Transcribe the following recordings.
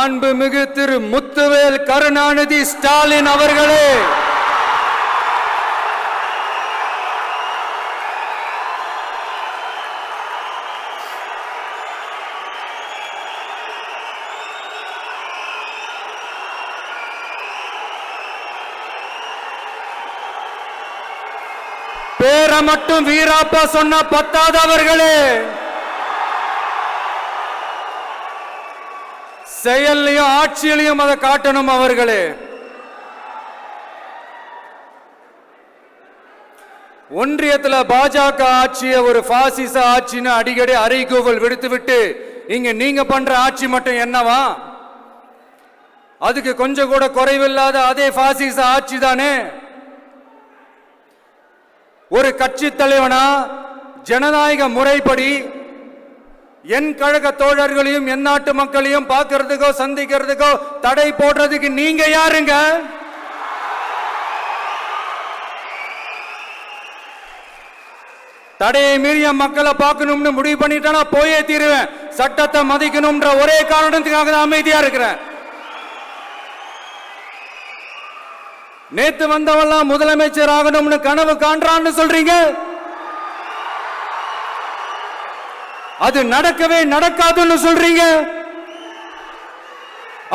மாண்புமிகு திரு முத்துவேல் கருணாநிதி ஸ்டாலின் அவர்களே, பேரை மட்டும் வீராப்பா சொன்ன பத்தாதவர்களே, செயல்லையும் ஆட்சியிலையும் அதை காட்டணும் அவர்களே. ஒன்றியத்தில் பாஜக ஆட்சியை ஒரு பாசிச ஆட்சின்னு அடிக்கடி அறைகூவல் விடுத்துவிட்டு இங்க நீங்க பண்ற ஆட்சி மட்டும் என்னவா? அதுக்கு கொஞ்சம் கூட குறைவில்லாத அதே பாசிச ஆட்சி தானே. ஒரு கட்சி தலைவனா ஜனநாயக முறைப்படி என் கழக தோழர்களையும் என் நாட்டு மக்களையும் பார்க்கறதுக்கோ சந்திக்கிறதுக்கோ தடை போடுறதுக்கு நீங்க யாருங்க? தடையை மீறிய மக்களை பார்க்கணும்னு முடிவு பண்ணிட்டா போயே தீருவேன். சட்டத்தை மதிக்கணும்ன்ற ஒரே காரணத்துக்காக தான் அமைதியா இருக்கிறேன். நேத்து வந்தவெல்லாம் முதலமைச்சர் ஆகணும்னு கனவு காண்றான்னு சொல்றீங்க. அது நடக்கவே நடக்காதுன்னு சொல்றீங்க.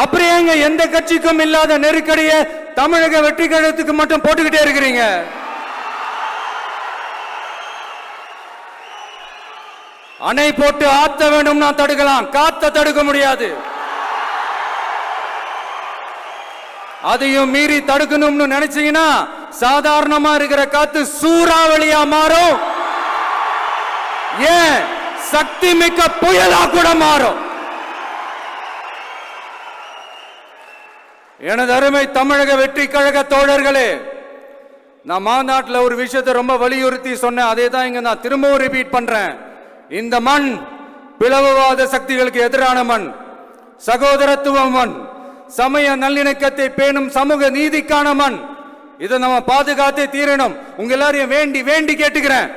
அப்புறம் ஏங்க எந்த கட்சிக்கும் இல்லாத நெருக்கடியை தமிழக வெற்றி கழகத்துக்கு மட்டும் போட்டுக்கிட்டே இருக்கிறீங்க? அணை போட்டு ஆத்த வேண்டும்னா தடுக்கலாம், காத்த தடுக்க முடியாது. அதையும் மீறி தடுக்கணும்னு நினைச்சீங்கன்னா சாதாரணமா இருக்கிற காத்து சூறாவளியா மாறும். ஏன் சக்தி மிக்க புயலா கூட மாறும். எனது அருமை தமிழக வெற்றி கழக தோழர்களே, நான் மாநாட்டில் ஒரு விஷயத்தை ரொம்ப வலியுறுத்தி சொன்னேன். அதே தான் இங்க நான் திரும்பவும் ரிப்பீட் பண்றேன். இந்த மண் பிளவுவாத சக்திகளுக்கு எதிரான மண், சகோதரத்துவ மண், சமய நல்லிணக்கத்தை பேணும் சமூக நீதிக்கான மண். இதை நம்ம பாதுகாத்தே தீரணும். உங்க எல்லாரையும் வேண்டி வேண்டி கேட்டுக்கிறேன்.